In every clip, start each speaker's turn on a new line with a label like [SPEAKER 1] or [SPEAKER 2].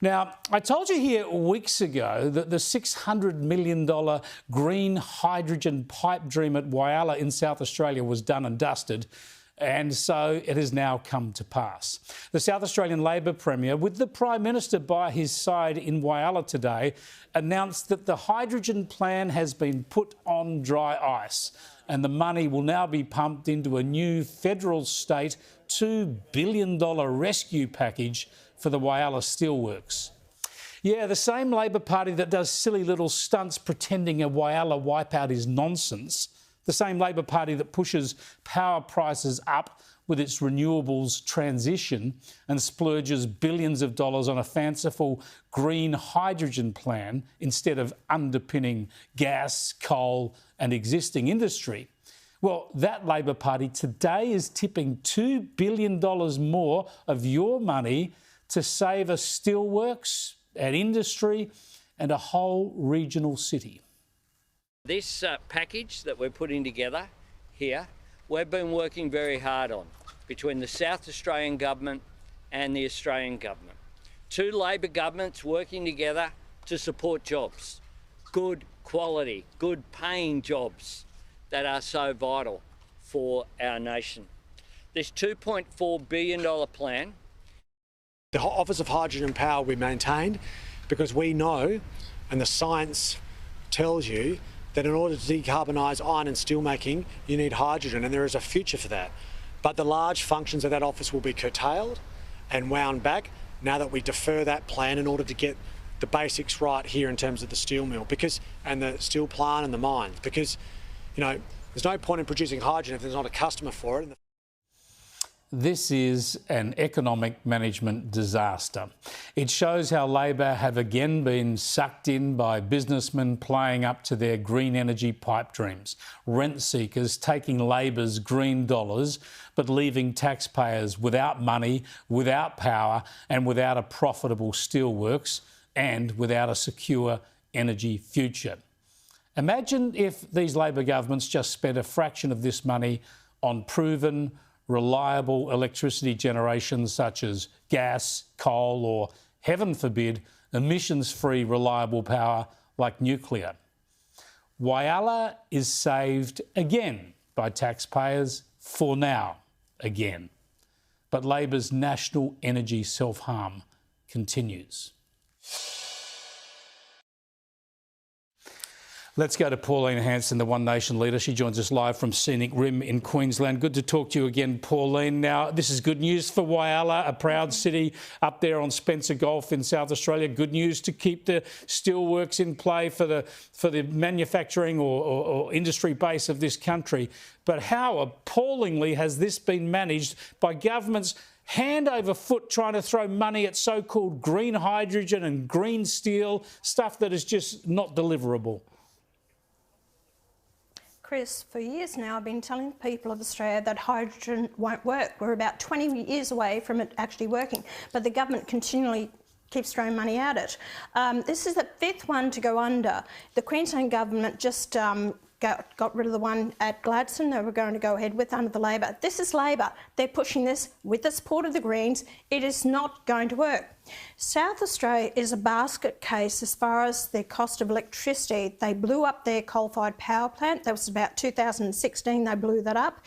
[SPEAKER 1] Now, I told you here weeks ago that the $600 million green hydrogen pipe dream at Whyalla in South Australia was done and dusted, and so it has now come to pass. The South Australian Labor Premier, with the Prime Minister by his side in Whyalla today, announced that the hydrogen plan has been put on dry ice and the money will now be pumped into a new federal state $2 billion rescue package for the Whyalla steelworks. Yeah, the same Labor Party that does silly little stunts pretending a Whyalla wipeout is nonsense, the same Labor Party that pushes power prices up with its renewables transition and splurges billions of dollars on a fanciful green hydrogen plan instead of underpinning gas, coal and existing industry. Well, that Labor Party today is tipping $2 billion more of your money to save a steelworks, an industry and a whole regional city.
[SPEAKER 2] This package that we're putting together here, we've been working very hard on between the South Australian Government and the Australian Government. Two Labor governments working together to support jobs, good quality, good paying jobs that are so vital for our nation. This $2.4 billion plan.
[SPEAKER 3] The Office of Hydrogen Power we maintained because we know, and the science tells you, that in order to decarbonise iron and steel making, you need hydrogen, and there is a future for that. But the large functions of that office will be curtailed and wound back now that we defer that plan in order to get the basics right here in terms of the steel mill and the steel plant and the mines. Because, you know, there's no point in producing hydrogen if there's not a customer for it.
[SPEAKER 1] This is an economic management disaster. It shows how Labor have again been sucked in by businessmen playing up to their green energy pipe dreams, rent seekers taking Labor's green dollars but leaving taxpayers without money, without power and without a profitable steelworks and without a secure energy future. Imagine if these Labor governments just spent a fraction of this money on proven, reliable electricity generation such as gas, coal or, heaven forbid, emissions-free reliable power like nuclear. Whyalla is saved again by taxpayers, for now, again. But Labor's national energy self-harm continues. Let's go to Pauline Hanson, the One Nation leader. She joins us live from Scenic Rim in Queensland. Good to talk to you again, Pauline. Now, this is good news for Whyalla, a proud city up there on Spencer Gulf in South Australia. Good news to keep the steelworks in play for the manufacturing or industry base of this country. But how appallingly has this been managed by governments hand over foot trying to throw money at so-called green hydrogen and green steel, stuff that is just not deliverable?
[SPEAKER 4] Chris, for years now I've been telling people of Australia that hydrogen won't work. We're about 20 years away from it actually working, but the government continually keeps throwing money at it. This is the fifth one to go under. The Queensland government just got rid of the one at Gladstone they were going to go ahead with under the Labor. This is Labor. They're pushing this with the support of the Greens. It is not going to work. South Australia is a basket case as far as the cost of electricity. They blew up their coal-fired power plant. That was about 2016 they blew that up.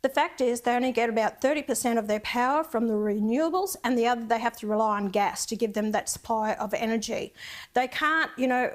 [SPEAKER 4] The fact is they only get about 30% of their power from the renewables, and the other they have to rely on gas to give them that supply of energy. They can't, you know,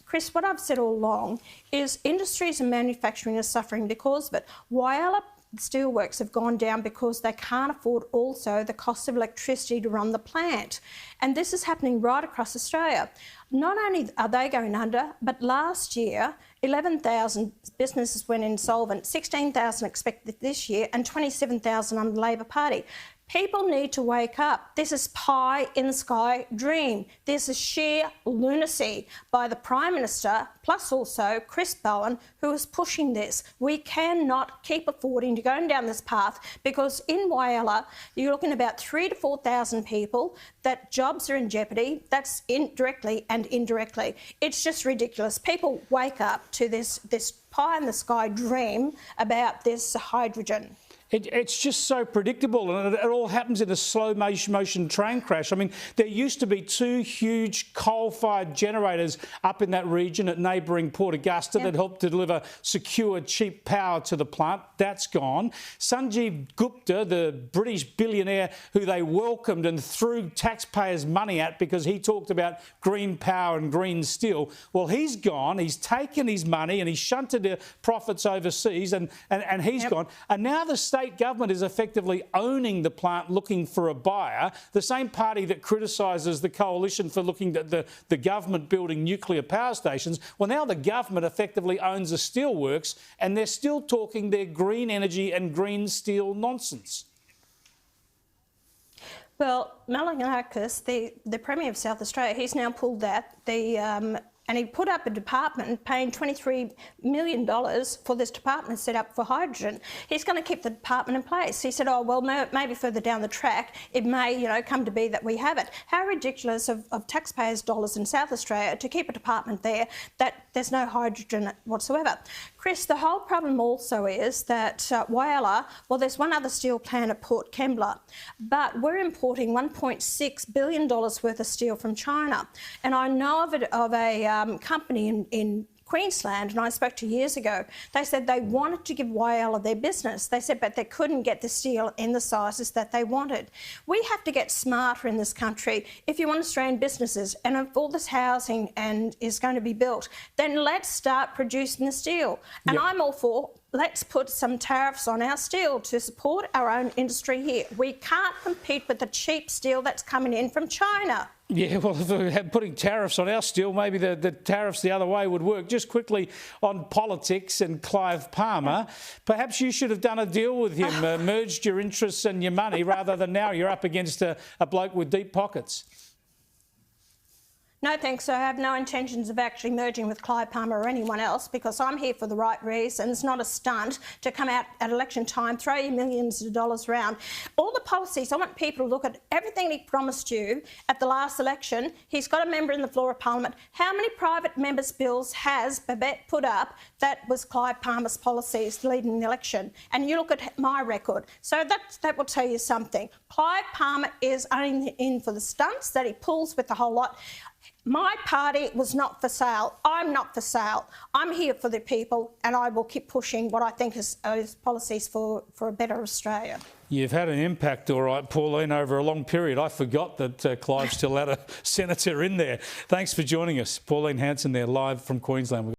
[SPEAKER 4] Chris, what I've said all along is industries and manufacturing are suffering because of it. Whyalla steelworks have gone down because they can't afford also the cost of electricity to run the plant. And this is happening right across Australia. Not only are they going under, but last year 11,000 businesses went insolvent, 16,000 expected this year and 27,000 under the Labor Party. People need to wake up. This is pie in the sky dream. This is sheer lunacy by the Prime Minister, plus also Chris Bowen, who is pushing this. We cannot keep affording to go down this path because in Whyalla, you're looking at about 3,000 to 4,000 people that jobs are in jeopardy. That's directly and indirectly. It's just ridiculous. People wake up to this pie in the sky dream about this hydrogen.
[SPEAKER 1] It's just so predictable, and it all happens in a slow motion train crash. I mean, there used to be 2 huge coal-fired generators up in that region at neighbouring Port Augusta that helped to deliver secure, cheap power to the plant. That's gone. Sanjeev Gupta, the British billionaire who they welcomed and threw taxpayers' money at because he talked about green power and green steel, well, he's gone. He's taken his money and he's shunted the profits overseas, and he's gone. And now the state government is effectively owning the plant, looking for a buyer. The same party that criticises the coalition for looking at the government building nuclear power stations, well, now the government effectively owns the steelworks, and they're still talking their green energy and green steel nonsense.
[SPEAKER 4] Well, Malinakis, the Premier of South Australia, he's now pulled that. And he put up a department paying $23 million for this department set up for hydrogen. He's going to keep the department in place. He said, oh, well, maybe further down the track, it may, come to be that we have it. How ridiculous of taxpayers' dollars in South Australia to keep a department there that there's no hydrogen whatsoever. Chris, the whole problem also is that Whyalla, well, there's one other steel plant at Port Kembla, but we're importing $1.6 billion worth of steel from China. And I know of a company in Queensland, and I spoke to years ago, they said they wanted to give Whyalla their business. They said, but they couldn't get the steel in the sizes that they wanted. We have to get smarter in this country. If you want Australian businesses, and if all this housing is going to be built, then let's start producing the steel. And I'm all for, let's put some tariffs on our steel to support our own industry here. We can't compete with the cheap steel that's coming in from China.
[SPEAKER 1] Yeah, well, if we had putting tariffs on our steel, maybe the tariffs the other way would work. Just quickly on politics and Clive Palmer, perhaps you should have done a deal with him, merged your interests and your money, rather than now you're up against a bloke with deep pockets.
[SPEAKER 4] No, thanks. I have no intentions of actually merging with Clive Palmer or anyone else, because I'm here for the right reasons, not a stunt to come out at election time, throw you millions of dollars around. All the policies, I want people to look at everything he promised you at the last election. He's got a member in the floor of Parliament. How many private members' bills has Babette put up that was Clive Palmer's policies leading the election? And you look at my record. So that will tell you something. Clive Palmer is only in for the stunts that he pulls with the whole lot. My party was not for sale. I'm not for sale. I'm here for the people, and I will keep pushing what I think is policies for a better Australia.
[SPEAKER 1] You've had an impact, all right, Pauline, over a long period. I forgot that Clive still had a senator in there. Thanks for joining us. Pauline Hanson there, live from Queensland.